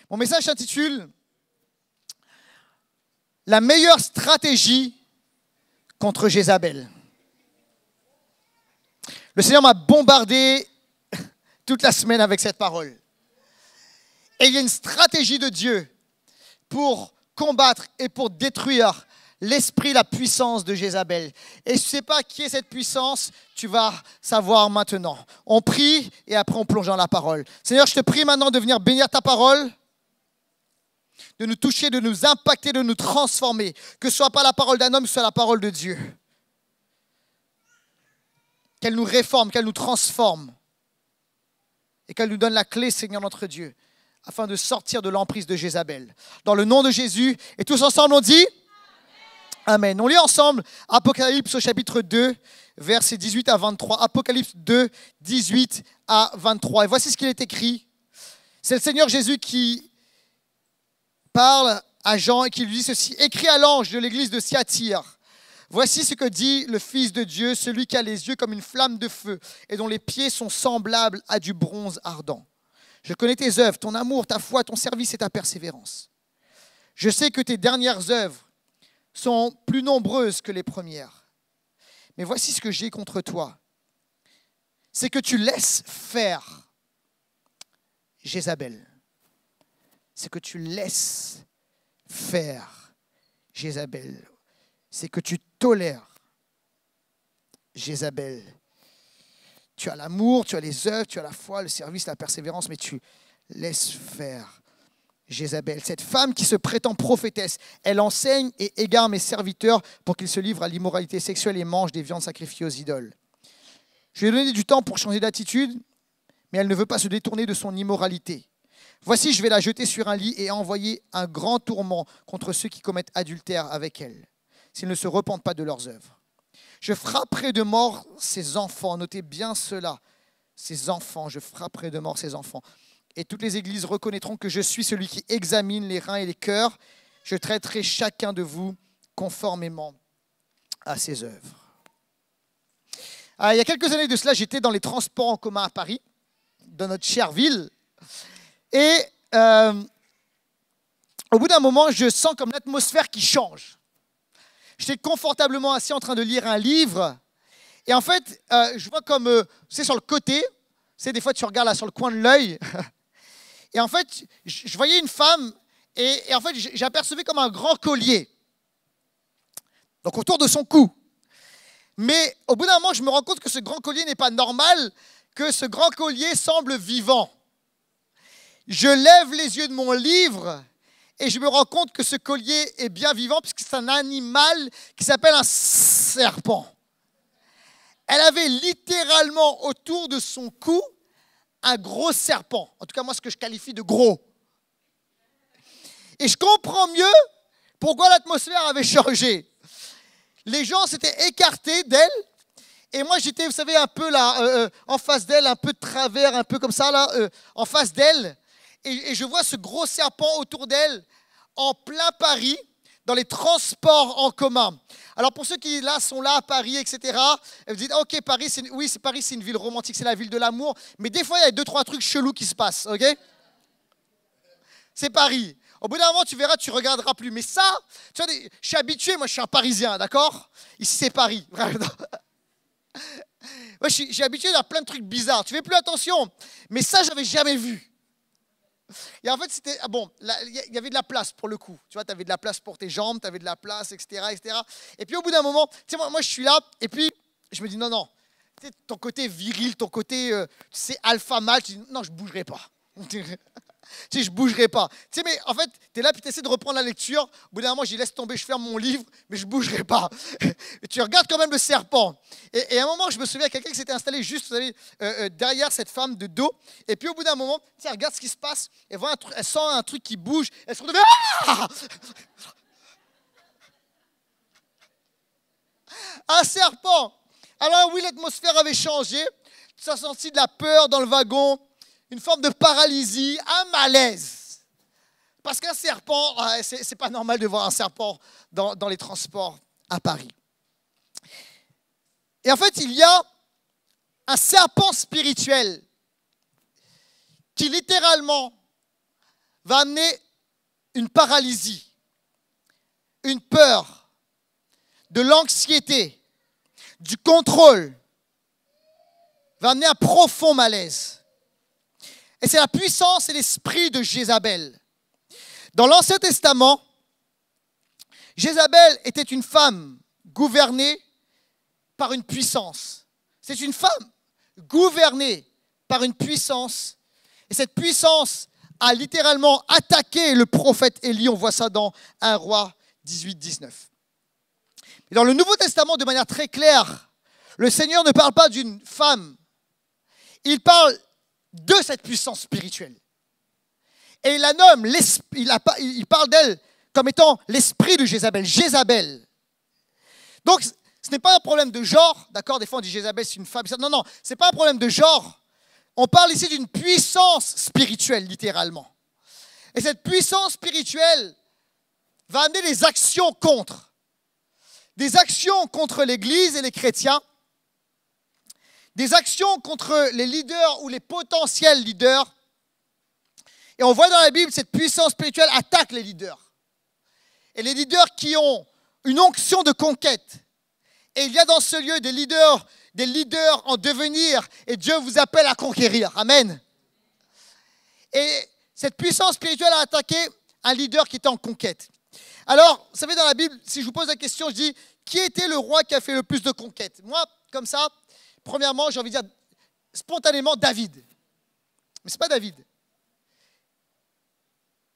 Mon message s'intitule « La meilleure stratégie contre Jézabel ». Le Seigneur m'a bombardé toute la semaine avec cette parole. Et il y a une stratégie de Dieu pour combattre et pour détruire l'esprit, la puissance de Jézabel. Et je ne sais pas qui est cette puissance, tu vas savoir maintenant. On prie et après on plonge dans la parole. Seigneur, je te prie maintenant de venir bénir ta parole, de nous toucher, de nous impacter, de nous transformer. Que ce ne soit pas la parole d'un homme, que ce soit la parole de Dieu. Qu'elle nous réforme, qu'elle nous transforme. Et qu'elle nous donne la clé, Seigneur notre Dieu, afin de sortir de l'emprise de Jézabel. Dans le nom de Jésus, et tous ensemble on dit Amen. On lit ensemble Apocalypse au chapitre 2, versets 18 à 23. Apocalypse 2, 18 à 23. Et voici ce qu'il est écrit. C'est le Seigneur Jésus qui parle à Jean et qui lui dit ceci. Écrit à l'ange de l'église de Thyatire. Voici ce que dit le Fils de Dieu, celui qui a les yeux comme une flamme de feu et dont les pieds sont semblables à du bronze ardent. Je connais tes œuvres, ton amour, ta foi, ton service et ta persévérance. Je sais que tes dernières œuvres sont plus nombreuses que les premières. Mais voici ce que j'ai contre toi. C'est que tu laisses faire Jézabel. C'est que tu laisses faire Jézabel. C'est que tu tolères Jézabel. Tu as l'amour, tu as les œuvres, tu as la foi, le service, la persévérance, mais tu laisses faire Jézabel. Cette femme qui se prétend prophétesse, elle enseigne et égare mes serviteurs pour qu'ils se livrent à l'immoralité sexuelle et mangent des viandes sacrifiées aux idoles. Je lui ai donné du temps pour changer d'attitude, mais elle ne veut pas se détourner de son immoralité. Voici, je vais la jeter sur un lit et envoyer un grand tourment contre ceux qui commettent adultère avec elle, s'ils ne se repentent pas de leurs œuvres. Je frapperai de mort ses enfants. Notez bien cela. Ses enfants, je frapperai de mort ses enfants. Et toutes les églises reconnaîtront que je suis celui qui examine les reins et les cœurs. Je traiterai chacun de vous conformément à ses œuvres. Il y a quelques années de cela, j'étais dans les transports en commun à Paris, dans notre chère ville. Et au bout d'un moment, je sens comme l'atmosphère qui change. J'étais confortablement assis en train de lire un livre. Et en fait, je vois comme, c'est sur le côté. Tu sais, des fois, tu regardes là sur le coin de l'œil. Et en fait, je voyais une femme. Et en fait, j'apercevais comme un grand collier. Donc, autour de son cou. Mais au bout d'un moment, je me rends compte que ce grand collier n'est pas normal, que ce grand collier semble vivant. Je lève les yeux de mon livre. Et je me rends compte que ce collier est bien vivant puisque c'est un animal qui s'appelle un serpent. Elle avait littéralement autour de son cou un gros serpent. En tout cas, moi, ce que je qualifie de gros. Et je comprends mieux pourquoi l'atmosphère avait changé. Les gens s'étaient écartés d'elle. Et moi, j'étais, vous savez, un peu là, en face d'elle, un peu de travers, un peu comme ça, là, en face d'elle. Et je vois ce gros serpent autour d'elle, en plein Paris, dans les transports en commun. Alors pour ceux qui là sont là à Paris, etc., vous dites, ok, Paris, Paris, c'est une ville romantique, c'est la ville de l'amour, mais des fois, il y a 2-3 trucs chelous qui se passent, ok? C'est Paris. Au bout d'un moment, tu verras, tu ne regarderas plus. Mais ça, tu vois, je suis habitué, moi je suis un Parisien, d'accord? Ici, c'est Paris. Moi, je suis habitué à plein de trucs bizarres. Tu ne fais plus attention. Mais ça, je n'avais jamais vu. Et en fait, c'était bon, il y avait de la place pour le coup. Tu vois, tu avais de la place pour tes jambes, tu avais de la place, etc., etc. Et puis au bout d'un moment, tu sais, moi, je suis là, et puis je me dis non, tu sais, ton côté viril, ton côté, tu sais, alpha mâle, tu dis non, je ne bougerai pas. Tu sais, je ne bougerai pas. Tu sais, mais en fait, tu es là, puis tu essaies de reprendre la lecture. Au bout d'un moment, j'y laisse tomber, je ferme mon livre, mais je ne bougerai pas. Et tu regardes quand même le serpent. Et à un moment, je me souviens, quelqu'un qui s'était installé juste, vous savez, derrière cette femme de dos. Et puis au bout d'un moment, tu sais, elle regarde ce qui se passe. Elle voit elle sent un truc qui bouge. Elle se retrouve. Ah! Un serpent. Alors oui, l'atmosphère avait changé. Tu as senti de la peur dans le wagon. Une forme de paralysie, un malaise. Parce qu'un serpent, c'est pas normal de voir un serpent dans les transports à Paris. Et en fait, il y a un serpent spirituel qui littéralement va amener une paralysie, une peur, de l'anxiété, du contrôle, va amener un profond malaise. Et c'est la puissance et l'esprit de Jézabel. Dans l'Ancien Testament, Jézabel était une femme gouvernée par une puissance. C'est une femme gouvernée par une puissance. Et cette puissance a littéralement attaqué le prophète Élie. On voit ça dans 1 Roi 18-19. Et dans le Nouveau Testament, de manière très claire, le Seigneur ne parle pas d'une femme. Il parle de cette puissance spirituelle. Et il la nomme, il parle d'elle comme étant l'esprit de Jézabel. Jézabel. Donc, ce n'est pas un problème de genre. D'accord, des fois on dit Jézabel, c'est une femme. Non, non, ce n'est pas un problème de genre. On parle ici d'une puissance spirituelle, littéralement. Et cette puissance spirituelle va amener des actions contre. Des actions contre l'Église et les chrétiens. Des actions contre les leaders ou les potentiels leaders. Et on voit dans la Bible, cette puissance spirituelle attaque les leaders. Et les leaders qui ont une onction de conquête. Et il y a dans ce lieu des leaders en devenir. Et Dieu vous appelle à conquérir. Amen. Et cette puissance spirituelle a attaqué un leader qui était en conquête. Alors, vous savez, dans la Bible, si je vous pose la question, je dis, qui était le roi qui a fait le plus de conquêtes? Moi, comme ça, premièrement, j'ai envie de dire spontanément David. Mais ce n'est pas David.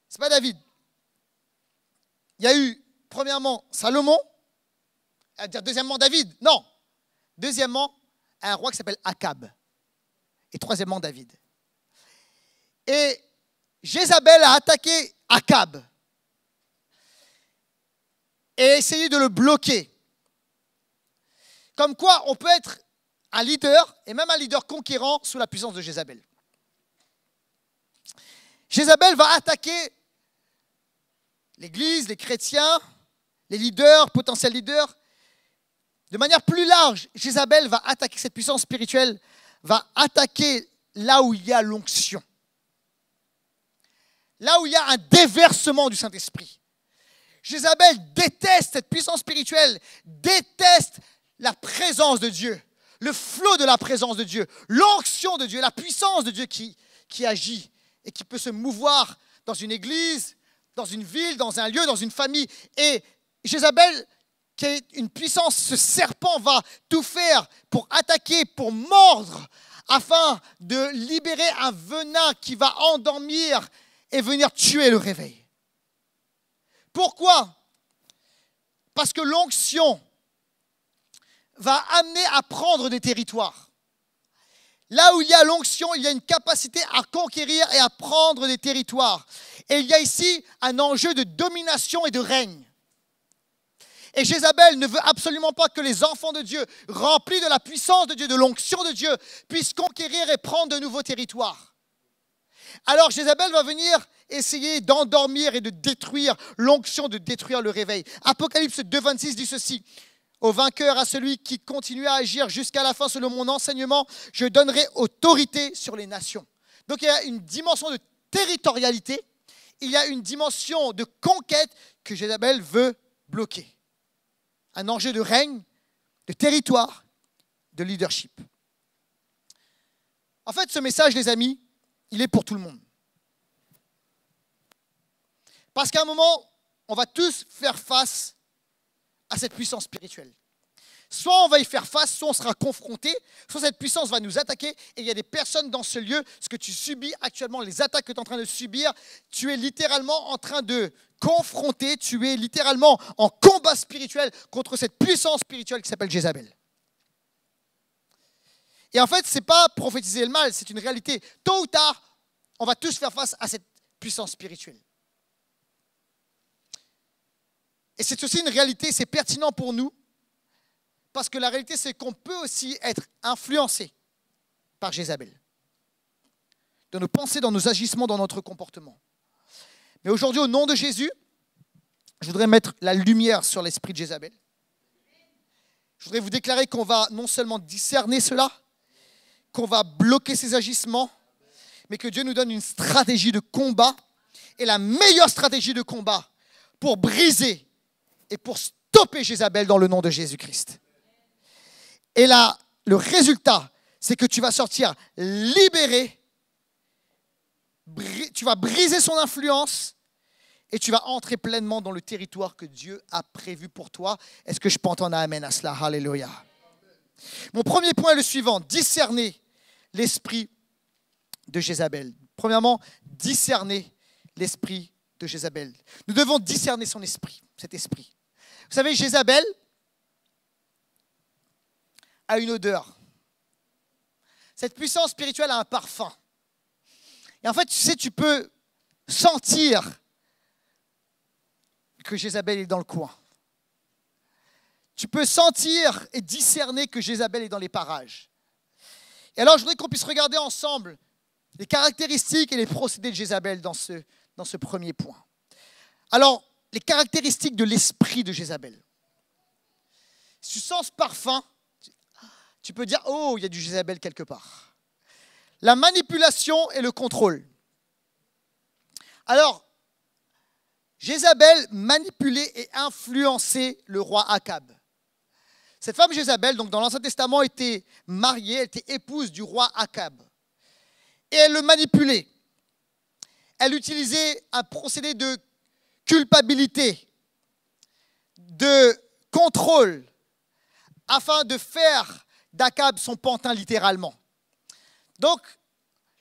Ce n'est pas David. Il y a eu, premièrement, Salomon. À dire deuxièmement, David. Non. Deuxièmement, un roi qui s'appelle Akab. Et troisièmement, David. Et Jézabel a attaqué Akab. Et a essayé de le bloquer. Comme quoi, on peut être un leader, et même un leader conquérant, sous la puissance de Jézabel. Jézabel va attaquer l'Église, les chrétiens, les leaders, potentiels leaders. De manière plus large, Jézabel va attaquer cette puissance spirituelle, va attaquer là où il y a l'onction. Là où il y a un déversement du Saint-Esprit. Jézabel déteste cette puissance spirituelle, déteste la présence de Dieu, le flot de la présence de Dieu, l'onction de Dieu, la puissance de Dieu qui agit et qui peut se mouvoir dans une église, dans une ville, dans un lieu, dans une famille. Et Jézabel, qui est une puissance, ce serpent va tout faire pour attaquer, pour mordre, afin de libérer un venin qui va endormir et venir tuer le réveil. Pourquoi? Parce que l'onction va amener à prendre des territoires. Là où il y a l'onction, il y a une capacité à conquérir et à prendre des territoires. Et il y a ici un enjeu de domination et de règne. Et Jézabel ne veut absolument pas que les enfants de Dieu, remplis de la puissance de Dieu, de l'onction de Dieu, puissent conquérir et prendre de nouveaux territoires. Alors Jézabel va venir essayer d'endormir et de détruire l'onction, de détruire le réveil. Apocalypse 2,26 dit ceci. Au vainqueur, à celui qui continue à agir jusqu'à la fin selon mon enseignement, je donnerai autorité sur les nations. Donc il y a une dimension de territorialité, il y a une dimension de conquête que Jézabel veut bloquer. Un enjeu de règne, de territoire, de leadership. En fait, ce message, les amis, il est pour tout le monde. Parce qu'à un moment, on va tous faire face à cette puissance spirituelle. Soit on va y faire face, soit on sera confronté, soit cette puissance va nous attaquer. Et il y a des personnes dans ce lieu, ce que tu subis actuellement, les attaques que tu es en train de subir, tu es littéralement en train de confronter, tu es littéralement en combat spirituel contre cette puissance spirituelle qui s'appelle Jézabel. Et en fait, ce n'est pas prophétiser le mal, c'est une réalité. Tôt ou tard, on va tous faire face à cette puissance spirituelle. Et c'est aussi une réalité, c'est pertinent pour nous, parce que la réalité, c'est qu'on peut aussi être influencé par Jézabel. Dans nos pensées, dans nos agissements, dans notre comportement. Mais aujourd'hui, au nom de Jésus, je voudrais mettre la lumière sur l'esprit de Jézabel. Je voudrais vous déclarer qu'on va non seulement discerner cela, qu'on va bloquer ses agissements, mais que Dieu nous donne une stratégie de combat est la meilleure stratégie de combat pour briser et pour stopper Jézabel dans le nom de Jésus-Christ. Et là, le résultat, c'est que tu vas sortir libéré, tu vas briser son influence et tu vas entrer pleinement dans le territoire que Dieu a prévu pour toi. Est-ce que je peux entendre un amen à cela? Alléluia. Mon premier point est le suivant, discerner l'esprit de Jézabel. Premièrement, discerner l'esprit de Jézabel. Nous devons discerner son esprit, cet esprit. Vous savez, Jézabel a une odeur. Cette puissance spirituelle a un parfum. Et en fait, tu sais, tu peux sentir que Jézabel est dans le coin. Tu peux sentir et discerner que Jézabel est dans les parages. Et alors, je voudrais qu'on puisse regarder ensemble les caractéristiques et les procédés de Jézabel dans ce premier point. Alors, les caractéristiques de l'esprit de Jézabel. Si tu sens ce parfum, tu peux dire, oh, il y a du Jézabel quelque part. La manipulation et le contrôle. Alors, Jézabel manipulait et influençait le roi Akab. Cette femme Jézabel, donc dans l'Ancien Testament, était mariée, elle était épouse du roi Akab. Et elle le manipulait. Elle utilisait un procédé de culpabilité, de contrôle, afin de faire d'Akab son pantin littéralement. Donc,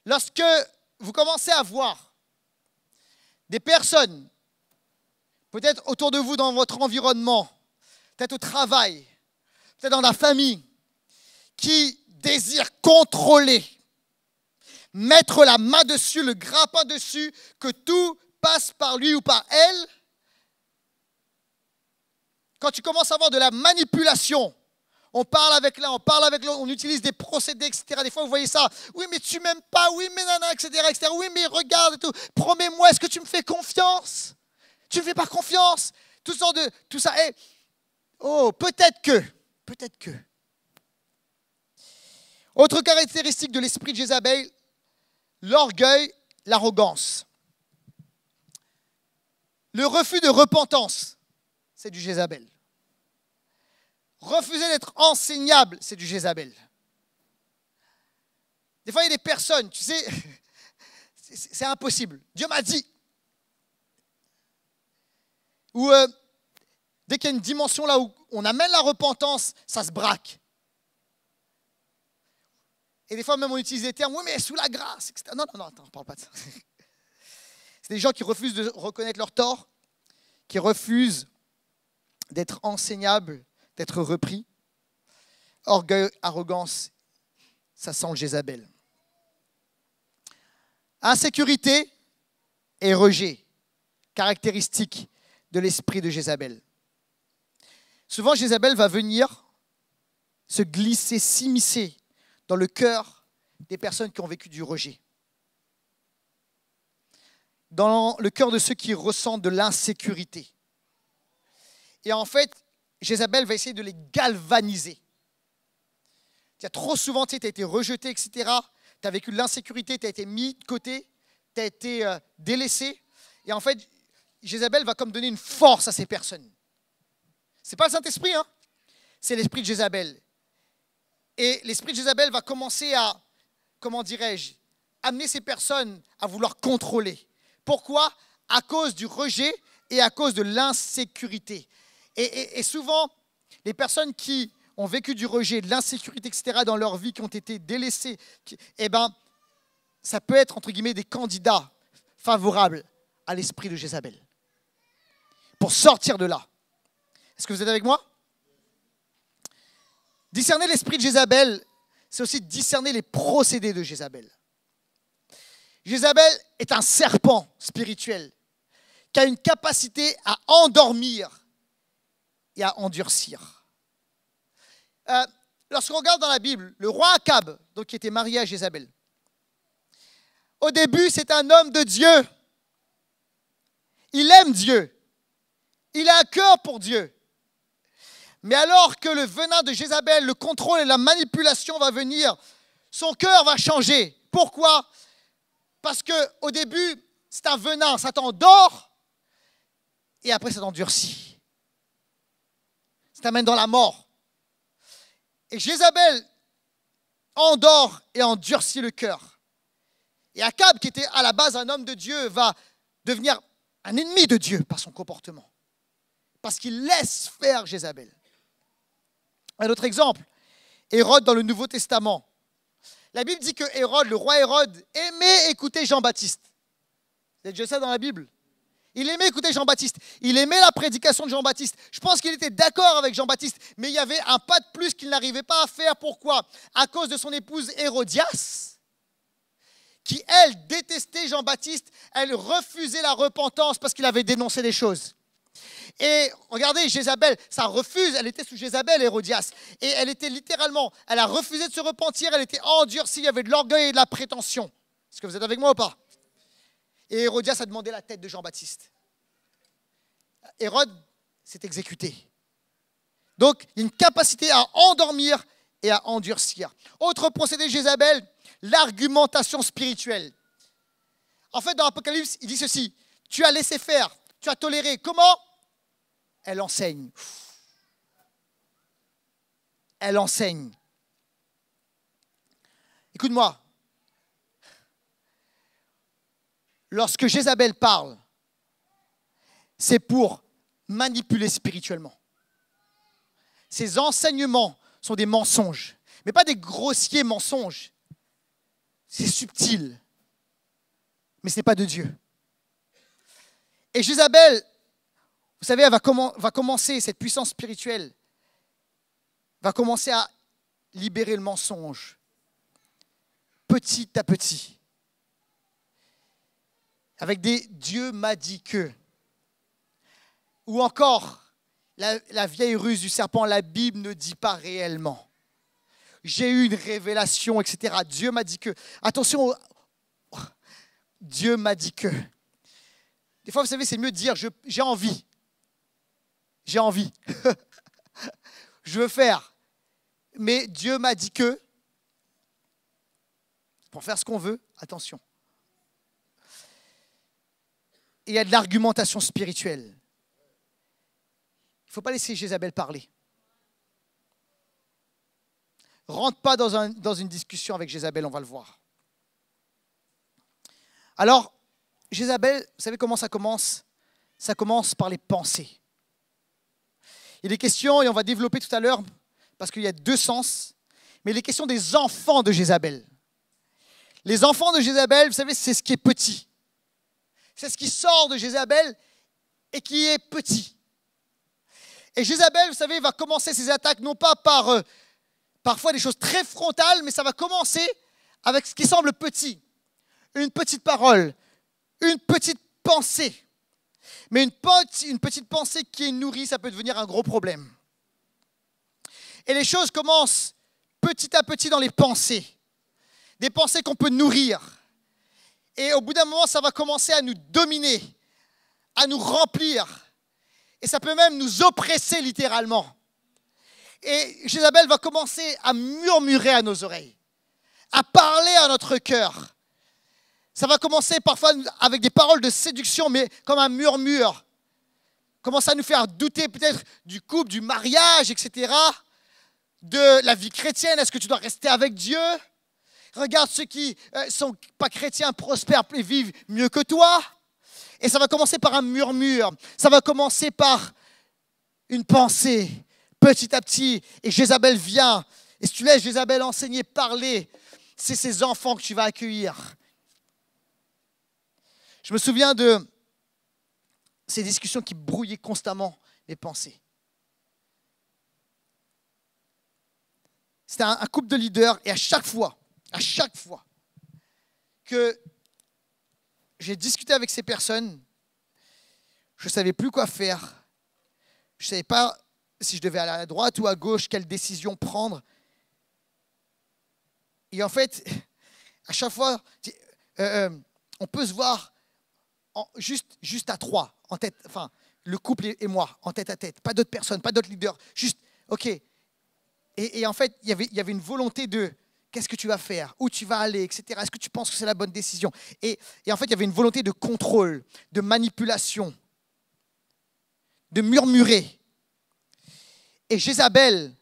lorsque vous commencez à voir des personnes, peut-être autour de vous dans votre environnement, peut-être au travail, peut-être dans la famille, qui désirent contrôler, mettre la main dessus, le grappin dessus, que tout passe par lui ou par elle, quand tu commences à avoir de la manipulation, on parle avec l'un, on parle avec l'autre, on utilise des procédés, etc. Des fois, vous voyez ça. Oui, mais tu m'aimes pas. Oui, mais nana, etc., etc. Oui, mais regarde et tout. Promets-moi, est-ce que tu me fais confiance? Tu ne me fais pas confiance? Tout ça. Et, oh, peut-être que. Autre caractéristique de l'esprit de Jézabel, l'orgueil, l'arrogance. Le refus de repentance, c'est du Jézabel. Refuser d'être enseignable, c'est du Jézabel. Des fois, il y a des personnes, tu sais, c'est impossible. Dieu m'a dit. Ou dès qu'il y a une dimension là où on amène la repentance, ça se braque. Et des fois, même on utilise des termes, oui, mais sous la grâce, etc. Non, attends, on ne parle pas de ça. C'est des gens qui refusent de reconnaître leur tort, qui refusent d'être enseignables, d'être repris. Orgueil, arrogance, ça sent le Jézabel. Insécurité et rejet, caractéristiques de l'esprit de Jézabel. Souvent, Jézabel va venir se glisser, s'immiscer dans le cœur des personnes qui ont vécu du rejet. Dans le cœur de ceux qui ressentent de l'insécurité. Et en fait, Jézabel va essayer de les galvaniser. Il y a trop souvent, tu as été rejeté, etc. Tu as vécu de l'insécurité, tu as été mis de côté, tu as été délaissé. Et en fait, Jézabel va comme donner une force à ces personnes. Ce n'est pas le Saint-Esprit, hein? C'est l'esprit de Jézabel. Et l'esprit de Jézabel va commencer à, comment dirais-je, amener ces personnes à vouloir contrôler. Pourquoi? À cause du rejet et à cause de l'insécurité. Et souvent, les personnes qui ont vécu du rejet, de l'insécurité, etc., dans leur vie, qui ont été délaissées, eh ben, ça peut être, entre guillemets, des candidats favorables à l'esprit de Jézabel. Pour sortir de là. Est-ce que vous êtes avec moi? Discerner l'esprit de Jézabel, c'est aussi discerner les procédés de Jézabel. Jézabel est un serpent spirituel qui a une capacité à endormir et à endurcir. Lorsqu'on regarde dans la Bible, le roi Akab, donc qui était marié à Jézabel, au début, c'est un homme de Dieu. Il aime Dieu. Il a un cœur pour Dieu. Mais alors que le venin de Jézabel, le contrôle et la manipulation va venir, son cœur va changer. Pourquoi? Parce qu'au début, c'est un venin, ça t'endort et après ça t'endurcit. Ça t'amène dans la mort. Et Jézabel endort et endurcit le cœur. Et Akab, qui était à la base un homme de Dieu, va devenir un ennemi de Dieu par son comportement. Parce qu'il laisse faire Jézabel. Un autre exemple, Hérode dans le Nouveau Testament. La Bible dit que Hérode, le roi Hérode, aimait écouter Jean-Baptiste. Vous avez déjà ça dans la Bible? Il aimait écouter Jean-Baptiste. Il aimait la prédication de Jean-Baptiste. Je pense qu'il était d'accord avec Jean-Baptiste, mais il y avait un pas de plus qu'il n'arrivait pas à faire. Pourquoi? À cause de son épouse Hérodias, qui, elle, détestait Jean-Baptiste. Elle refusait la repentance parce qu'il avait dénoncé des choses. Et regardez, Jézabel, ça refuse, elle était sous Jézabel, Hérodias. Et elle était littéralement, elle a refusé de se repentir, elle était endurcie, il y avait de l'orgueil et de la prétention. Est-ce que vous êtes avec moi ou pas? Et Hérodias a demandé la tête de Jean-Baptiste. Hérode s'est exécuté. Donc, il y a une capacité à endormir et à endurcir. Autre procédé de Jézabel, l'argumentation spirituelle. En fait, dans l'Apocalypse, il dit ceci: tu as laissé faire, tu as toléré. Comment? Elle enseigne. Elle enseigne. Écoute-moi. Lorsque Jézabel parle, c'est pour manipuler spirituellement. Ses enseignements sont des mensonges, mais pas des grossiers mensonges. C'est subtil, mais ce n'est pas de Dieu. Et Jézabel, vous savez, elle va commencer, cette puissance spirituelle, va commencer à libérer le mensonge, petit à petit. Avec des Dieu m'a dit que. Ou encore, la vieille ruse du serpent, la Bible ne dit pas réellement. J'ai eu une révélation, etc. Dieu m'a dit que. Attention, Dieu m'a dit que. Des fois, vous savez, c'est mieux de dire j'ai envie. J'ai envie. Je veux faire. Mais Dieu m'a dit que. Pour faire ce qu'on veut, attention. Et il y a de l'argumentation spirituelle. Il ne faut pas laisser Jézabel parler. Rentre pas dans une discussion avec Jézabel, on va le voir. Alors, Jézabel, vous savez comment ça commence? Ça commence par les pensées. Il est question, et on va développer tout à l'heure, parce qu'il y a deux sens, mais il est question des enfants de Jézabel. Les enfants de Jézabel, vous savez, c'est ce qui est petit. C'est ce qui sort de Jézabel et qui est petit. Et Jézabel, vous savez, va commencer ses attaques non pas par parfois des choses très frontales, mais ça va commencer avec ce qui semble petit. Une petite parole, une petite pensée. Mais une petite pensée qui est nourrie, ça peut devenir un gros problème. Et les choses commencent petit à petit dans les pensées. Des pensées qu'on peut nourrir. Et au bout d'un moment, ça va commencer à nous dominer, à nous remplir. Et ça peut même nous oppresser littéralement. Et Jézabel va commencer à murmurer à nos oreilles, à parler à notre cœur. Ça va commencer parfois avec des paroles de séduction, mais comme un murmure. Commence à nous faire douter peut-être du couple, du mariage, etc. De la vie chrétienne, est-ce que tu dois rester avec Dieu? Regarde ceux qui ne sont pas chrétiens, prospèrent et vivent mieux que toi. Et ça va commencer par un murmure. Ça va commencer par une pensée, petit à petit. Et Jézabel vient. Et si tu laisses Jézabel enseigner, parler, c'est ses enfants que tu vas accueillir. Je me souviens de ces discussions qui brouillaient constamment mes pensées. C'était un couple de leaders et à chaque fois que j'ai discuté avec ces personnes, je ne savais plus quoi faire. Je ne savais pas si je devais aller à droite ou à gauche, quelle décision prendre. Et en fait, à chaque fois, on peut se voir juste à trois, en tête, enfin, le couple et moi, en tête à tête. Pas d'autres personnes, pas d'autres leaders. Juste, OK. Et en fait, il y avait une volonté de qu'est-ce que tu vas faire, où tu vas aller, etc. Est-ce que tu penses que c'est la bonne décision? Et en fait, il y avait une volonté de contrôle, de manipulation, de murmurer. Et Jézabel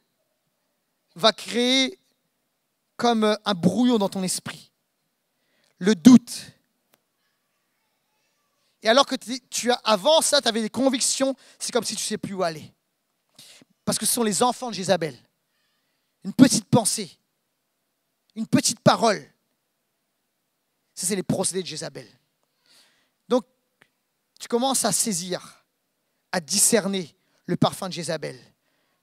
va créer comme un brouillon dans ton esprit, le doute. Et alors que avant ça, tu avais des convictions, c'est comme si tu ne sais plus où aller. Parce que ce sont les enfants de Jézabel. Une petite pensée, une petite parole. Ça, c'est les procédés de Jézabel. Donc, tu commences à saisir, à discerner le parfum de Jézabel.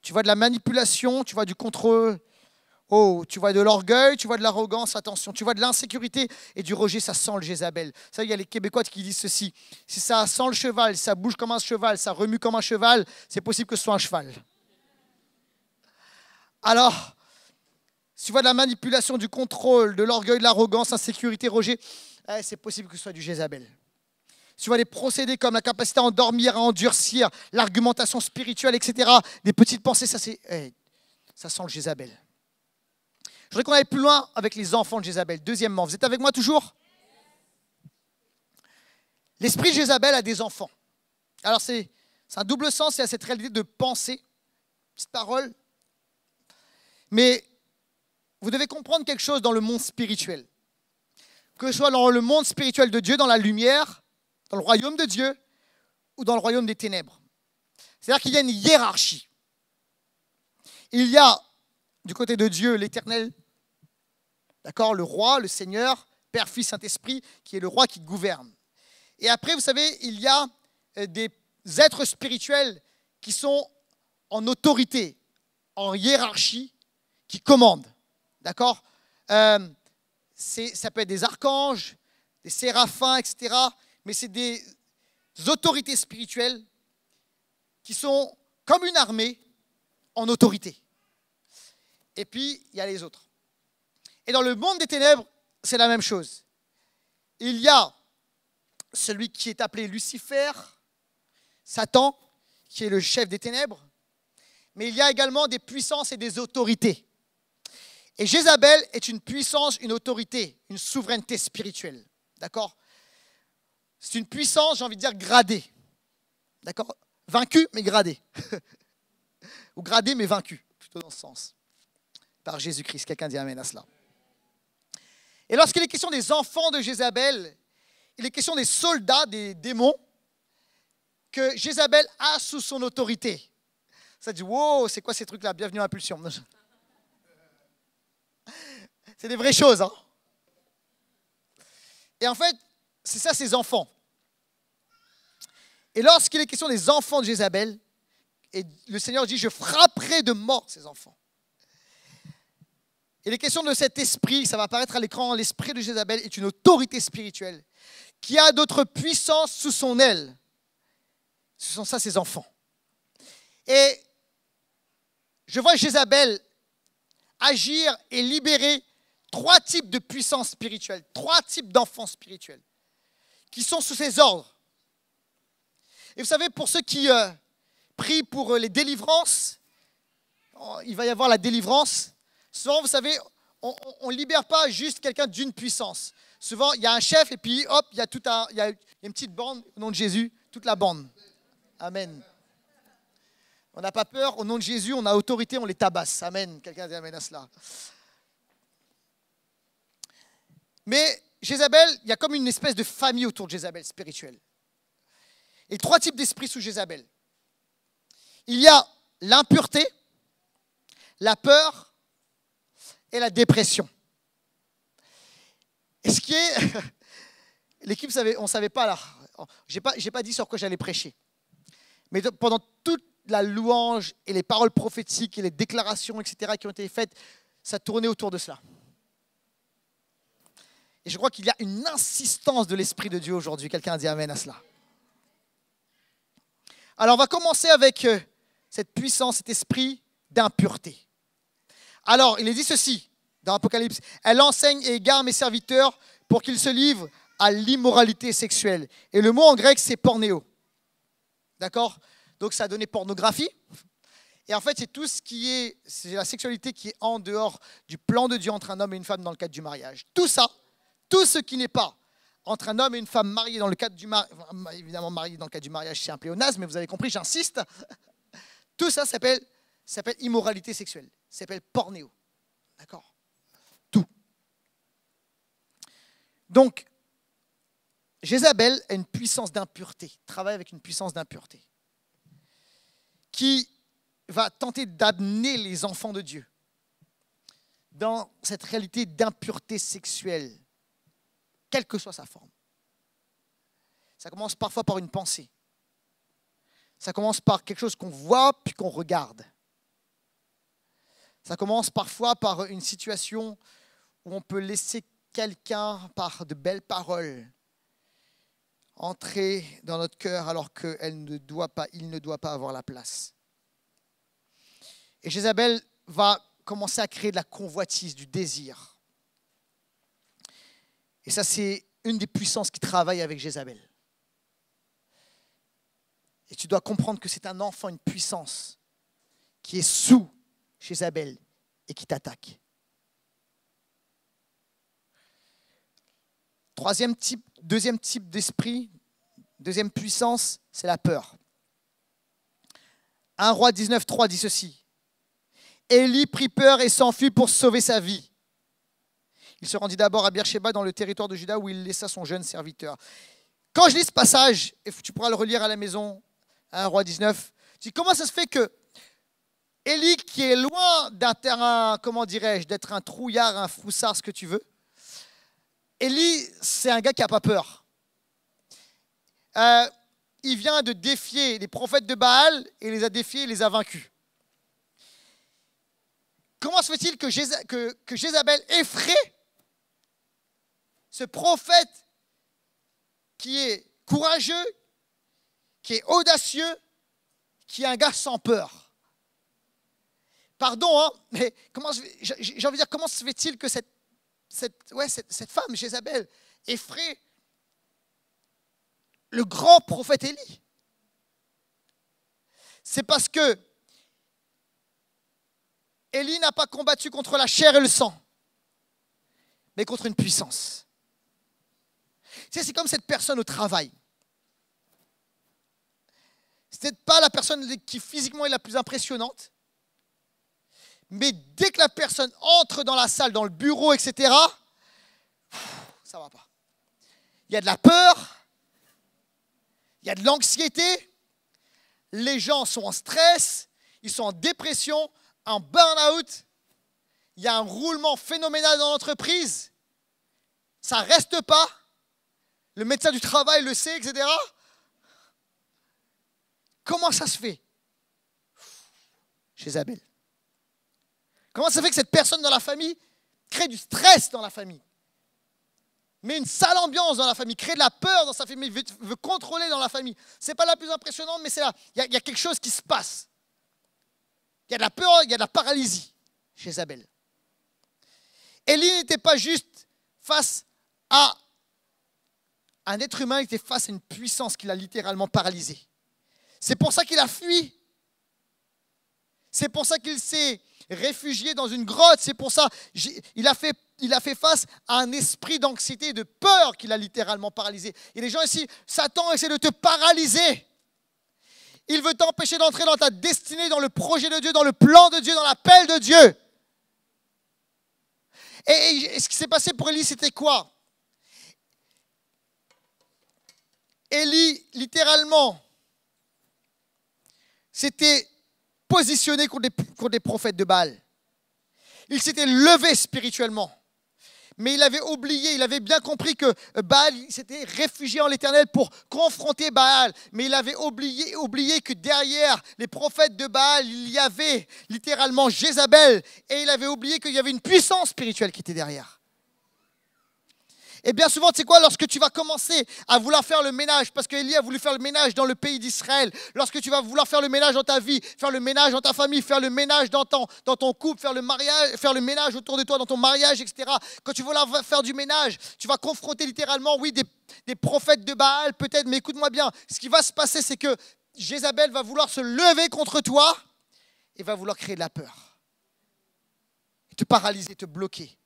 Tu vois de la manipulation, tu vois du contrôle. Oh, tu vois de l'orgueil, tu vois de l'arrogance, attention. Tu vois de l'insécurité et du rejet, ça sent le Jézabel. Ça, il y a les Québécois qui disent ceci. Si ça sent le cheval, ça bouge comme un cheval, ça remue comme un cheval, c'est possible que ce soit un cheval. Alors, si tu vois de la manipulation, du contrôle, de l'orgueil, de l'arrogance, insécurité, rejet, c'est possible que ce soit du Jézabel. Si tu vois des procédés comme la capacité à endormir, à endurcir, l'argumentation spirituelle, etc., des petites pensées, ça sent le Jézabel. Je voudrais qu'on aille plus loin avec les enfants de Jézabel. Deuxièmement, vous êtes avec moi toujours? L'esprit de Jézabel a des enfants. Alors c'est un double sens, il y a cette réalité de pensée, petite parole. Mais vous devez comprendre quelque chose dans le monde spirituel. Que ce soit dans le monde spirituel de Dieu, dans la lumière, dans le royaume de Dieu, ou dans le royaume des ténèbres. C'est-à-dire qu'il y a une hiérarchie. Il y a du côté de Dieu, l'Éternel, d'accord, le roi, le Seigneur, Père, Fils, Saint-Esprit, qui est le roi qui gouverne. Et après, vous savez, il y a des êtres spirituels qui sont en autorité, en hiérarchie, qui commandent, d'accord? Ça peut être des archanges, des séraphins, etc. Mais c'est des autorités spirituelles qui sont comme une armée en autorité. Et puis, il y a les autres. Et dans le monde des ténèbres, c'est la même chose. Il y a celui qui est appelé Lucifer, Satan, qui est le chef des ténèbres. Mais il y a également des puissances et des autorités. Et Jézabel est une puissance, une autorité, une souveraineté spirituelle. D'accord? C'est une puissance, j'ai envie de dire, gradée. D'accord? Vaincue, mais gradée. Ou gradée, mais vaincue, plutôt dans ce sens. Par Jésus-Christ. Quelqu'un dit amen à cela. Et lorsqu'il est question des enfants de Jézabel, il est question des soldats, des démons, que Jézabel a sous son autorité. Ça dit, wow, c'est quoi ces trucs-là? Bienvenue à Impulsion. C'est des vraies choses. Hein? Et en fait, c'est ça ses enfants. Et lorsqu'il est question des enfants de Jézabel, et le Seigneur dit, je frapperai de mort ces enfants. Et les questions de cet esprit, ça va apparaître à l'écran, l'esprit de Jézabel est une autorité spirituelle qui a d'autres puissances sous son aile. Ce sont ça ses enfants. Et je vois Jézabel agir et libérer 3 types de puissances spirituelles, 3 types d'enfants spirituels qui sont sous ses ordres. Et vous savez, pour ceux qui prient pour les délivrances, il va y avoir la délivrance. Souvent, vous savez, on ne libère pas juste quelqu'un d'une puissance. Souvent, il y a un chef et puis hop, il y a une petite bande au nom de Jésus, toute la bande. Amen. On n'a pas peur, au nom de Jésus, on a autorité, on les tabasse. Amen. Quelqu'un dit amen à cela. Mais Jézabel, il y a comme une espèce de famille autour de Jézabel spirituelle. Et 3 types d'esprits sous Jézabel. Il y a l'impureté, la peur et la dépression. Et ce qui est... L'équipe, on ne savait pas là. Je n'ai pas dit sur quoi j'allais prêcher. Mais pendant toute la louange et les paroles prophétiques et les déclarations, etc., qui ont été faites, ça tournait autour de cela. Et je crois qu'il y a une insistance de l'Esprit de Dieu aujourd'hui. Quelqu'un a dit amen à cela. Alors, on va commencer avec cette puissance, cet esprit d'impureté. Alors, il est dit ceci dans Apocalypse. Elle enseigne et égare mes serviteurs pour qu'ils se livrent à l'immoralité sexuelle. Et le mot en grec, c'est pornéo. D'accord? Donc, ça a donné pornographie. Et en fait, c'est la sexualité qui est en dehors du plan de Dieu entre un homme et une femme dans le cadre du mariage. Tout ça, tout ce qui n'est pas entre un homme et une femme mariés dans le cadre du mariage, évidemment mariés dans le cadre du mariage, c'est un pléonasme, mais vous avez compris, j'insiste. Tout ça s'appelle immoralité sexuelle, ça s'appelle pornéo. D'accord? Tout. Donc, Jézabel a une puissance d'impureté, travaille avec une puissance d'impureté, qui va tenter d'amener les enfants de Dieu dans cette réalité d'impureté sexuelle, quelle que soit sa forme. Ça commence parfois par une pensée. Ça commence par quelque chose qu'on voit puis qu'on regarde. Ça commence parfois par une situation où on peut laisser quelqu'un, par de belles paroles, entrer dans notre cœur alors qu'il ne doit pas avoir la place. Et Jézabel va commencer à créer de la convoitise, du désir. Et ça, c'est une des puissances qui travaille avec Jézabel. Et tu dois comprendre que c'est un enfant, une puissance qui est sous Jézabel et qui t'attaque. Deuxième type d'esprit, deuxième puissance, c'est la peur. 1 Roi 19,3 dit ceci. Élie prit peur et s'enfuit pour sauver sa vie. Il se rendit d'abord à Beersheba dans le territoire de Juda où il laissa son jeune serviteur. Quand je lis ce passage, et tu pourras le relire à la maison, 1 Roi 19, tu dis comment ça se fait que Élie, qui est loin d'un terrain, comment dirais-je, d'être un trouillard, un froussard, ce que tu veux, Élie, c'est un gars qui n'a pas peur. Il vient de défier les prophètes de Baal et les a défiés et les a vaincus. Comment se fait-il que Jézabel effraie ce prophète qui est courageux, qui est audacieux, qui est un gars sans peur? Pardon, hein, mais j'ai envie de dire, comment se fait-il que cette femme, Jézabel, effraie le grand prophète Élie? C'est parce que Élie n'a pas combattu contre la chair et le sang, mais contre une puissance. Tu sais, c'est comme cette personne au travail. C'est peut-être pas la personne qui physiquement est la plus impressionnante, mais dès que la personne entre dans la salle, dans le bureau, etc., ça ne va pas. Il y a de la peur, il y a de l'anxiété, les gens sont en stress, ils sont en dépression, en burn-out, il y a un roulement phénoménal dans l'entreprise, ça ne reste pas, le médecin du travail le sait, etc. Comment ça se fait? Jézabel. Comment ça fait que cette personne dans la famille crée du stress dans la famille, met une sale ambiance dans la famille, crée de la peur dans sa famille, veut contrôler dans la famille? Ce n'est pas la plus impressionnante, mais c'est là. Il y a quelque chose qui se passe. Il y a de la peur, il y a de la paralysie chez Jézabel. Élie n'était pas juste face à un être humain, il était face à une puissance qui l'a littéralement paralysé. C'est pour ça qu'il a fui. C'est pour ça qu'il s'est réfugié dans une grotte. C'est pour ça qu'il a fait face à un esprit d'anxiété et de peur qui l'a littéralement paralysé. Et les gens ici, Satan essaie de te paralyser. Il veut t'empêcher d'entrer dans ta destinée, dans le projet de Dieu, dans le plan de Dieu, dans l'appel de Dieu. Et ce qui s'est passé pour Élie, c'était quoi? Élie, littéralement, s'était positionné contre des prophètes de Baal. Il s'était levé spirituellement. Mais il avait oublié, il avait bien compris que Baal s'était réfugié en l'Éternel pour confronter Baal. Mais il avait oublié que derrière les prophètes de Baal, il y avait littéralement Jézabel. Et il avait oublié qu'il y avait une puissance spirituelle qui était derrière. Et bien souvent, tu sais quoi, lorsque tu vas commencer à vouloir faire le ménage, parce qu'Élie a voulu faire le ménage dans le pays d'Israël, lorsque tu vas vouloir faire le ménage dans ta vie, faire le ménage dans ta famille, faire le ménage dans ton couple, faire le ménage autour de toi, dans ton mariage, etc. Quand tu vas faire du ménage, tu vas confronter littéralement, oui, des prophètes de Baal peut-être, mais écoute-moi bien, ce qui va se passer, c'est que Jézabel va vouloir se lever contre toi et va vouloir créer de la peur. Te paralyser, te bloquer.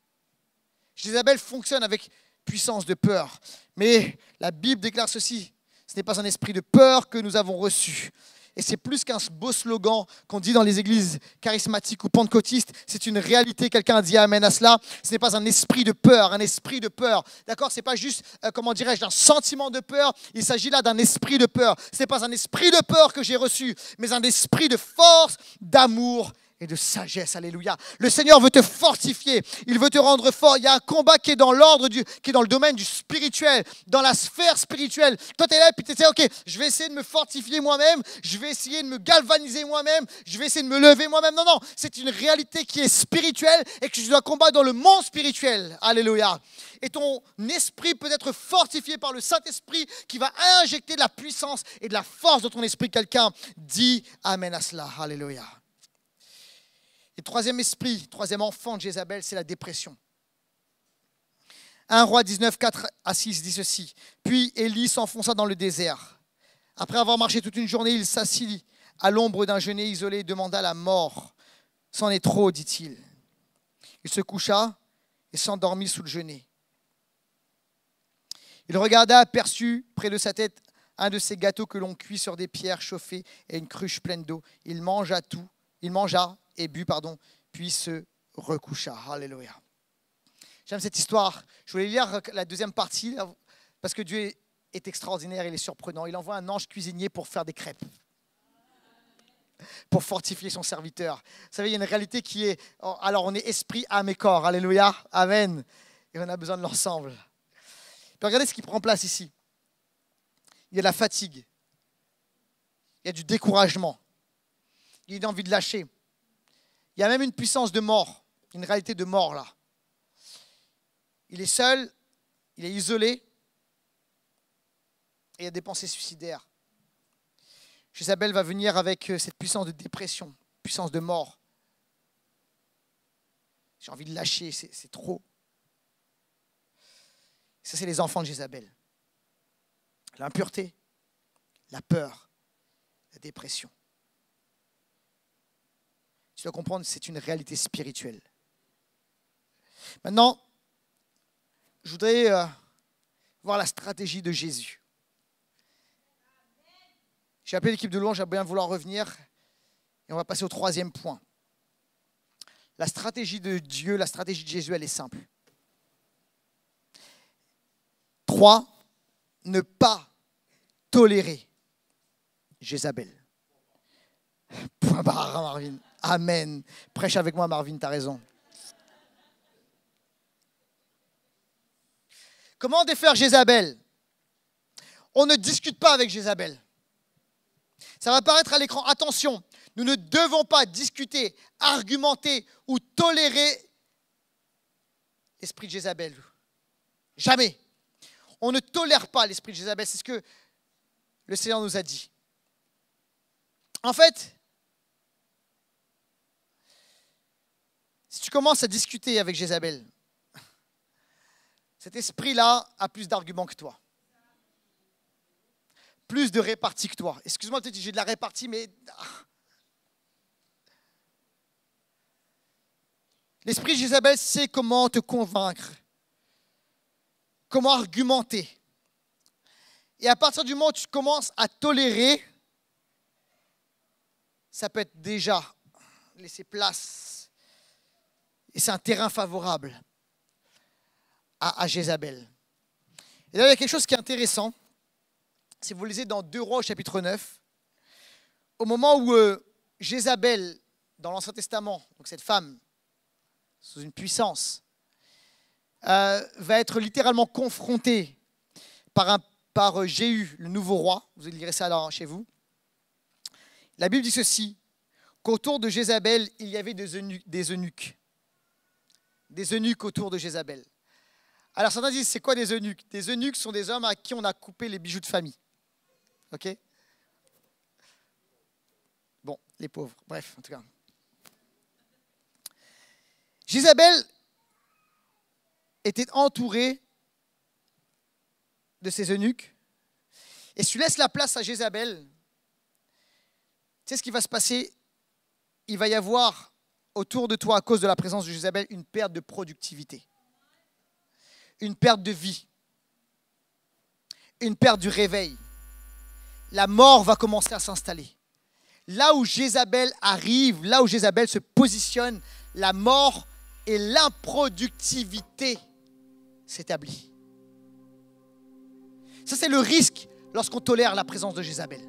Jézabel fonctionne avec puissance de peur. Mais la Bible déclare ceci. Ce n'est pas un esprit de peur que nous avons reçu. Et c'est plus qu'un beau slogan qu'on dit dans les églises charismatiques ou pentecôtistes. C'est une réalité. Quelqu'un a dit amen à cela. Ce n'est pas un esprit de peur, un esprit de peur. D'accord ? Ce n'est pas juste, comment dirais-je, un sentiment de peur. Il s'agit là d'un esprit de peur. Ce n'est pas un esprit de peur que j'ai reçu, mais un esprit de force, d'amour et de sagesse. Alléluia. Le Seigneur veut te fortifier. Il veut te rendre fort. Il y a un combat qui est dans qui est dans le domaine du spirituel, dans la sphère spirituelle. Toi, tu es là et puis tu sais, ok, je vais essayer de me fortifier moi-même. Je vais essayer de me galvaniser moi-même. Je vais essayer de me lever moi-même. Non, non. C'est une réalité qui est spirituelle et que tu dois combattre dans le monde spirituel. Alléluia. Et ton esprit peut être fortifié par le Saint-Esprit qui va injecter de la puissance et de la force dans ton esprit. Quelqu'un dit amen à cela. Alléluia. Et troisième esprit, troisième enfant de Jézabel, c'est la dépression. 1 Roi 19, 4 à 6 dit ceci. Puis Élie s'enfonça dans le désert. Après avoir marché toute une journée, il s'assit à l'ombre d'un genêt isolé et demanda la mort. C'en est trop, dit-il. Il se coucha et s'endormit sous le genêt. Il regarda, aperçut près de sa tête un de ces gâteaux que l'on cuit sur des pierres chauffées et une cruche pleine d'eau. Il mangea et but, puis se recoucha. Alléluia. J'aime cette histoire. Je voulais lire la deuxième partie parce que Dieu est extraordinaire, il est surprenant. Il envoie un ange cuisinier pour faire des crêpes, pour fortifier son serviteur. Vous savez, il y a une réalité qui est, alors on est esprit, âme et corps. Alléluia. Amen. Et on a besoin de l'ensemble. Puis regardez ce qui prend place ici. Il y a de la fatigue. Il y a du découragement. Il y a une envie de lâcher. Il y a même une puissance de mort, une réalité de mort là. Il est seul, il est isolé, et il y a des pensées suicidaires. Jézabel va venir avec cette puissance de dépression, puissance de mort. J'ai envie de lâcher, c'est trop. Ça, c'est les enfants de Jézabel. L'impureté, la peur, la dépression. Tu dois comprendre, c'est une réalité spirituelle. Maintenant, je voudrais voir la stratégie de Jésus. J'ai appelé l'équipe de louange, j'ai bien vouloir revenir. Et on va passer au troisième point. La stratégie de Dieu, la stratégie de Jésus, elle est simple. 3. Ne pas tolérer Jézabel. Point barre, Marvin. Amen. Prêche avec moi, Marvin, tu as raison. Comment défaire Jézabel? On ne discute pas avec Jézabel. Ça va apparaître à l'écran. Attention, nous ne devons pas discuter, argumenter ou tolérer l'esprit de Jézabel. Jamais. On ne tolère pas l'esprit de Jézabel. C'est ce que le Seigneur nous a dit. En fait, si tu commences à discuter avec Jézabel, cet esprit-là a plus d'arguments que toi. Plus de répartie que toi. Excuse-moi, peut-être que j'ai de la répartie, mais... L'esprit de Jézabel sait comment te convaincre, comment argumenter. Et à partir du moment où tu commences à tolérer, ça peut être déjà laisser place. Et c'est un terrain favorable à Jézabel. Et là, il y a quelque chose qui est intéressant. Si vous lisez dans 2 Rois au chapitre 9, au moment où Jézabel, dans l'Ancien Testament, donc cette femme, sous une puissance, va être littéralement confrontée par Jéhu, le nouveau roi. Vous lirez ça là, chez vous. La Bible dit ceci, qu'autour de Jézabel, il y avait des eunuques. Des eunuques autour de Jézabel. Alors certains disent, c'est quoi des eunuques? Des eunuques sont des hommes à qui on a coupé les bijoux de famille. Ok? Bon, les pauvres. Bref, en tout cas. Jézabel était entourée de ses eunuques. Et si tu laisses la place à Jézabel, tu sais ce qui va se passer? il va y avoir autour de toi, à cause de la présence de Jézabel, une perte de productivité, une perte de vie, une perte du réveil. La mort va commencer à s'installer. Là où Jézabel arrive, là où Jézabel se positionne, la mort et l'improductivité s'établissent. Ça, c'est le risque lorsqu'on tolère la présence de Jézabel.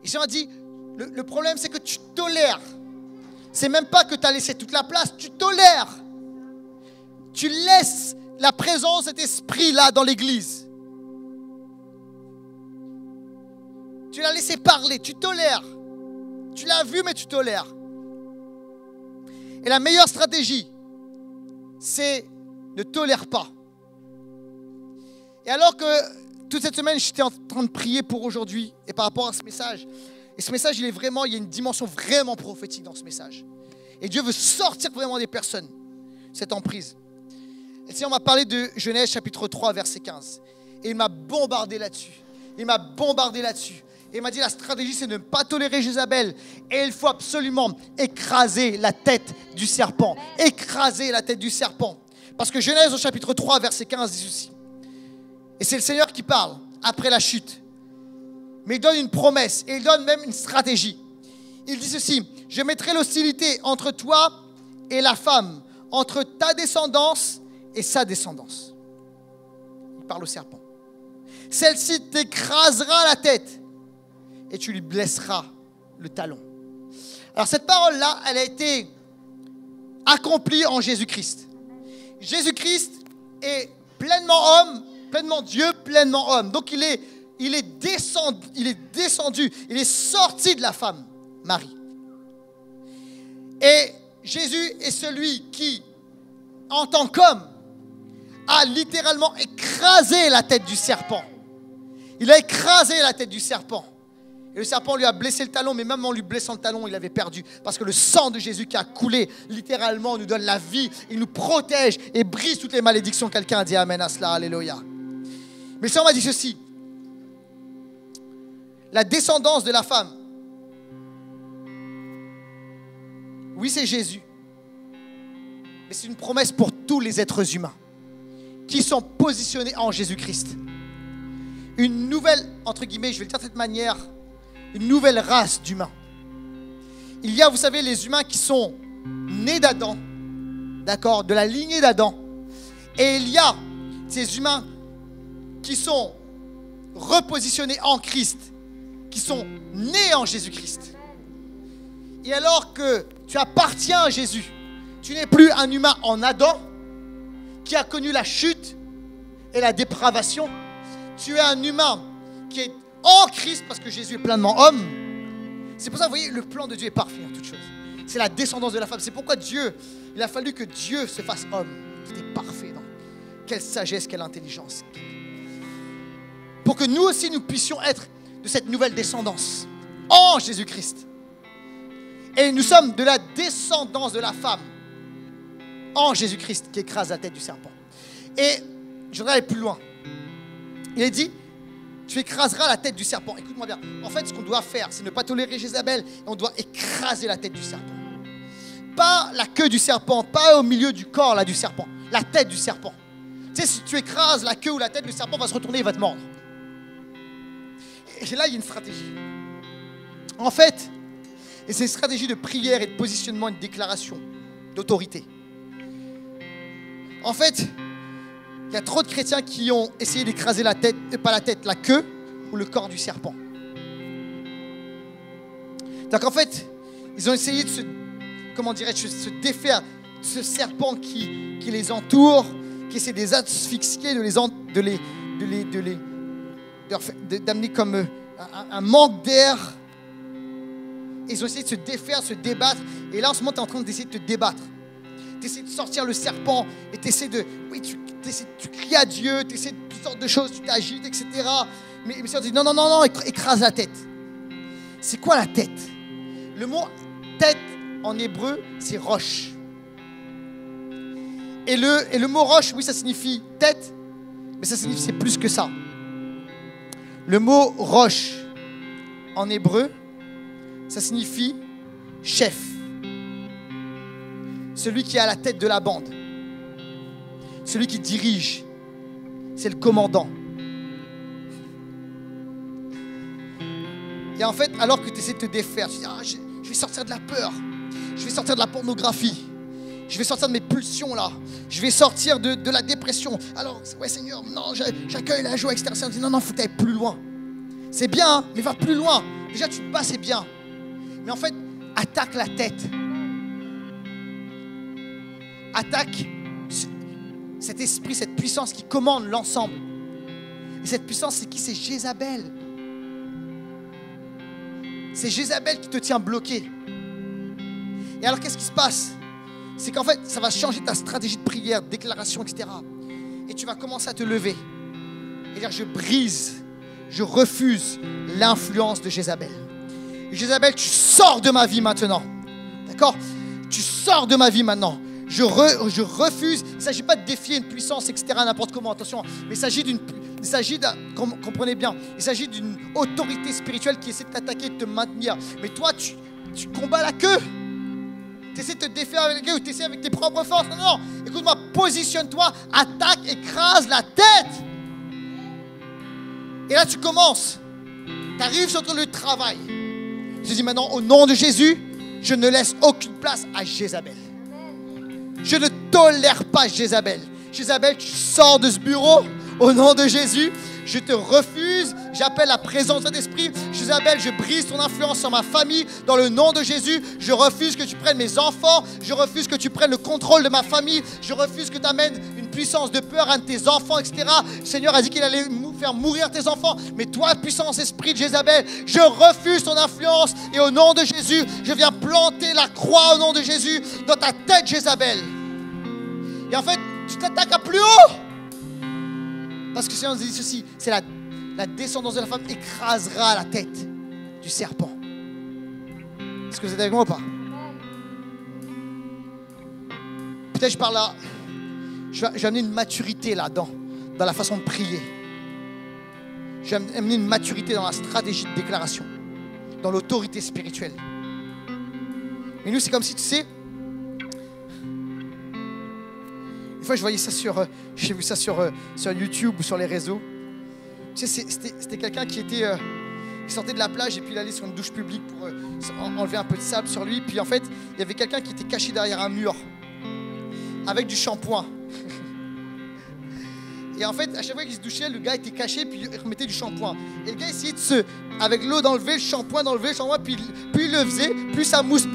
Et Jésus a dit, le problème, c'est que tu tolères. C'est même pas que tu as laissé toute la place, tu tolères. Tu laisses la présence de cet esprit-là dans l'église. Tu l'as laissé parler, tu tolères. Tu l'as vu, mais tu tolères. Et la meilleure stratégie, c'est ne tolère pas. Et alors que toute cette semaine, j'étais en train de prier pour aujourd'hui et par rapport à ce message. Et ce message, il y a une dimension vraiment prophétique dans ce message. Et Dieu veut sortir vraiment des personnes, cette emprise. Et si on m'a parlé de Genèse chapitre 3, verset 15. Et il m'a bombardé là-dessus. Et il m'a dit, la stratégie, c'est de ne pas tolérer Jézabel. Et il faut absolument écraser la tête du serpent. Écraser la tête du serpent. Parce que Genèse au chapitre 3, verset 15 dit ceci. Et c'est le Seigneur qui parle après la chute. Mais il donne une promesse et il donne même une stratégie. Il dit ceci, je mettrai l'hostilité entre toi et la femme, entre ta descendance et sa descendance. Il parle au serpent. Celle-ci t'écrasera la tête et tu lui blesseras le talon. Alors cette parole-là, elle a été accomplie en Jésus-Christ. Jésus-Christ est pleinement homme, pleinement Dieu, pleinement homme. Donc il est descendu, il est sorti de la femme, Marie. Et Jésus est celui qui, en tant qu'homme, a littéralement écrasé la tête du serpent. Il a écrasé la tête du serpent. Et le serpent lui a blessé le talon, mais même en lui blessant le talon, il avait perdu. Parce que le sang de Jésus qui a coulé, littéralement, nous donne la vie. Il nous protège et brise toutes les malédictions. Quelqu'un a dit amen à cela, alléluia. Mais ça, on m'a dit ceci. La descendance de la femme. Oui, c'est Jésus. Mais c'est une promesse pour tous les êtres humains qui sont positionnés en Jésus-Christ. Une nouvelle, entre guillemets, je vais le dire de cette manière, une nouvelle race d'humains. Il y a, vous savez, les humains qui sont nés d'Adam, d'accord, de la lignée d'Adam. Et il y a ces humains qui sont repositionnés en Christ, qui sont nés en Jésus-Christ. Et alors que tu appartiens à Jésus, tu n'es plus un humain en Adam qui a connu la chute et la dépravation. Tu es un humain qui est en Christ parce que Jésus est pleinement homme. C'est pour ça, vous voyez, le plan de Dieu est parfait en toutes choses. C'est la descendance de la femme. C'est pourquoi il a fallu que Dieu se fasse homme. C'était parfait. Non? Quelle sagesse, quelle intelligence. Pour que nous aussi, nous puissions être de cette nouvelle descendance en Jésus-Christ. Et nous sommes de la descendance de la femme en Jésus-Christ qui écrase la tête du serpent. Et je voudrais aller plus loin. Il est dit, tu écraseras la tête du serpent. Écoute-moi bien. En fait, ce qu'on doit faire, c'est ne pas tolérer Jézabel. Et on doit écraser la tête du serpent. Pas la queue du serpent, pas au milieu du corps là, du serpent. La tête du serpent. Tu sais, si tu écrases la queue ou la tête, le serpent va se retourner et va te mordre. Et là, il y a une stratégie. En fait, et c'est une stratégie de prière et de positionnement et de déclaration d'autorité. En fait, il y a trop de chrétiens qui ont essayé d'écraser la tête, pas la tête, la queue ou le corps du serpent. Donc en fait, ils ont essayé de se défaire de ce serpent qui les entoure, qui essaie de les asphyxier, d'amener comme un manque d'air. Ils ont essayé de se défaire, de se débattre. Et là, en ce moment, tu es en train d'essayer de te débattre. Tu essaies de sortir le serpent et tu essaies de... Oui, tu cries à Dieu, tu essaies de toutes sortes de choses, tu t'agites, etc. Mais on dit non, écrase la tête. C'est quoi la tête? Le mot tête en hébreu, c'est roche. Et le mot roche, oui, ça signifie tête, mais ça signifie c'est plus que ça. Le mot roche en hébreu, ça signifie chef, celui qui est à la tête de la bande, celui qui dirige, c'est le commandant. Et en fait, alors que tu essaies de te défaire, tu dis, je vais sortir de la peur, je vais sortir de la pornographie, je vais sortir de mes pulsions là, je vais sortir de la dépression. Alors, ouais Seigneur, non, j'accueille la joie extérieure. Dit, non, il faut que tu ailles plus loin. C'est bien, hein, mais va plus loin. Déjà, tu te bats, c'est bien. Mais en fait, attaque la tête. Attaque cet esprit, cette puissance qui commande l'ensemble. Et cette puissance, c'est qui? C'est Jézabel. C'est Jézabel qui te tient bloqué. Et alors, qu'est-ce qui se passe? C'est qu'en fait, ça va changer ta stratégie de prière, de déclaration, etc. Et tu vas commencer à te lever. Et dire, je brise, je refuse l'influence de Jézabel. Et Jézabel, tu sors de ma vie maintenant. D'accord? Tu sors de ma vie maintenant. Je refuse. Il ne s'agit pas de défier une puissance, etc. n'importe comment, attention. Mais comprenez bien, il s'agit d'une autorité spirituelle qui essaie de t'attaquer, de te maintenir. Mais toi, tu combats la queue. Tu essaies de te défaire avec la queue ou tu essaies avec tes propres forces. Non, non, écoute-moi, positionne-toi, attaque, écrase la tête. Et là, tu commences. Tu arrives sur ton lieu de travail. Je dis maintenant, au nom de Jésus, je ne laisse aucune place à Jézabel. Je ne tolère pas Jézabel. Jézabel, tu sors de ce bureau au nom de Jésus. Je te refuse. J'appelle la présence de l'Esprit. Jézabel, je brise ton influence sur ma famille. Dans le nom de Jésus, je refuse que tu prennes mes enfants. Je refuse que tu prennes le contrôle de ma famille. Je refuse que tu amènes une puissance de peur à un de tes enfants, etc. Le Seigneur a dit qu'il allait faire mourir tes enfants. Mais toi, puissance esprit de Jézabel, je refuse ton influence. Et au nom de Jésus, je viens planter la croix au nom de Jésus dans ta tête, Jézabel. Et en fait, tu t'attaques à plus haut. Parce que le Seigneur nous dit ceci, c'est la descendance de la femme écrasera la tête du serpent. Est-ce que vous êtes avec moi ou pas? Peut-être je parle là, je vais amener une maturité là-dedans, dans la façon de prier. Je vais amener une maturité dans la stratégie de déclaration, dans l'autorité spirituelle. Et nous, c'est comme si, tu sais, une fois je voyais ça j'ai vu ça sur YouTube ou sur les réseaux. Tu sais, c'était quelqu'un qui sortait de la plage et puis il allait sur une douche publique pour enlever un peu de sable sur lui. Puis en fait, il y avait quelqu'un qui était caché derrière un mur avec du shampoing. Et en fait, à chaque fois qu'il se douchait, le gars était caché puis il remettait du shampoing. Et le gars essayait avec l'eau d'enlever le shampoing, puis il le faisait, plus ça mousse.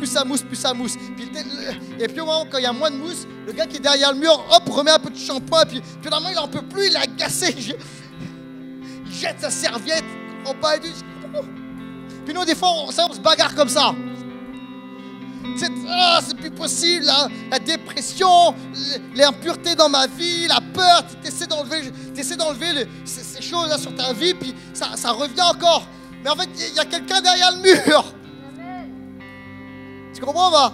Et puis au moment quand il y a moins de mousse, le gars qui est derrière le mur, hop, remet un peu de shampoing, puis finalement il n'en peut plus, il est agacé. Il jette sa serviette, puis nous des fois on se bagarre comme ça. C'est plus possible, la dépression, l'impureté dans ma vie, la peur, tu essaies d'enlever ces choses là sur ta vie, puis ça revient encore. Mais en fait, il y a quelqu'un derrière le mur. Tu comprends pas?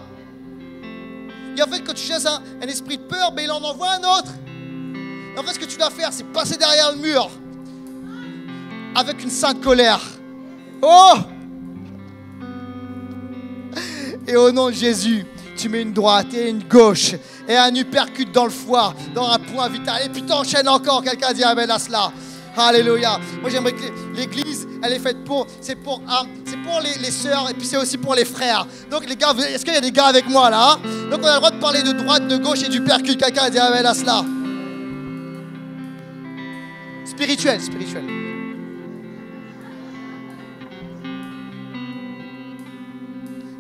Et en fait, quand tu chasses un esprit de peur, il en envoie un autre. Et en fait, ce que tu dois faire, c'est passer derrière le mur avec une sainte colère. Oh! Et au nom de Jésus, tu mets une droite et une gauche et un uppercut dans le foie, dans un point vital. Et puis t'enchaînes encore. Quelqu'un dit amen à cela. Alléluia. Moi j'aimerais que l'église, elle est faite c'est pour les sœurs et puis c'est aussi pour les frères. Donc les gars, est-ce qu'il y a des gars avec moi là? Donc on a le droit de parler de droite, de gauche et d'uppercut. Quelqu'un dit amen à cela. Spirituel.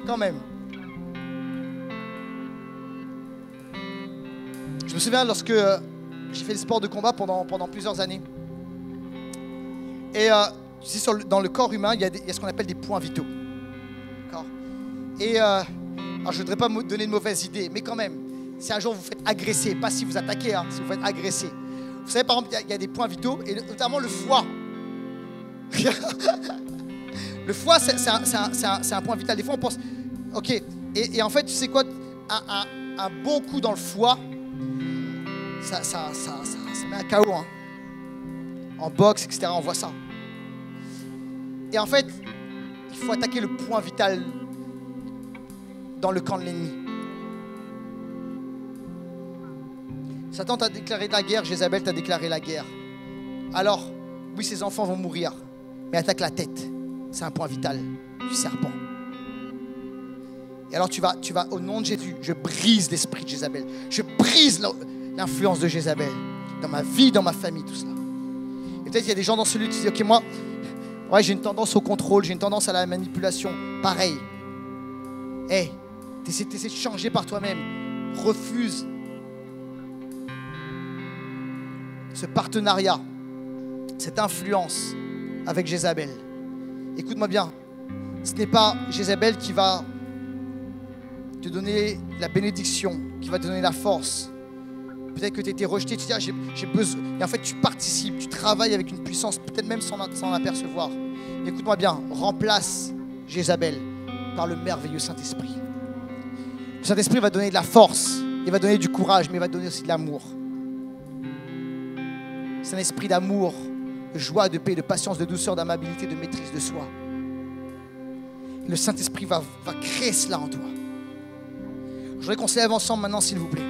Quand même. Je me souviens lorsque j'ai fait le sport de combat pendant plusieurs années. Et tu sais, dans le corps humain, il y a ce qu'on appelle des points vitaux. D'accord? Et alors, je ne voudrais pas me donner de mauvaises idées, mais quand même, si un jour vous faites agresser, pas si vous attaquez, si vous faites agresser. Vous savez, par exemple, il y a des points vitaux, et notamment le foie. Le foie, c'est un point vital. Des fois, on pense, ok, et en fait, tu sais quoi, un bon coup dans le foie, ça met un KO. En boxe, etc., on voit ça. Et en fait, il faut attaquer le point vital dans le camp de l'ennemi. Satan t'a déclaré la guerre, Jézabel t'a déclaré la guerre. Alors, oui, ses enfants vont mourir, mais attaque la tête. C'est un point vital du serpent. Et alors tu vas, au nom de Jésus, je brise l'esprit de Jézabel. Je brise l'influence de Jézabel dans ma vie, dans ma famille, tout cela. Et peut-être qu'il y a des gens dans ce lieu qui disent, ok, moi, ouais, j'ai une tendance au contrôle, j'ai une tendance à la manipulation. Pareil. Hey, t'essaies de changer par toi-même. Refuse ce partenariat, cette influence avec Jézabel. Écoute-moi bien, ce n'est pas Jézabel qui va te donner la bénédiction, qui va te donner la force. Peut-être que tu as été rejeté, tu te dis, j'ai besoin. Et en fait, tu participes, tu travailles avec une puissance, peut-être même sans l'apercevoir. Écoute-moi bien, remplace Jézabel par le merveilleux Saint-Esprit. Le Saint-Esprit va donner de la force, il va donner du courage, mais il va donner aussi de l'amour. C'est un esprit d'amour, de joie, de paix, de patience, de douceur, d'amabilité, de maîtrise de soi. Le Saint-Esprit va créer cela en toi. Je voudrais qu'on se lève ensemble maintenant, s'il vous plaît.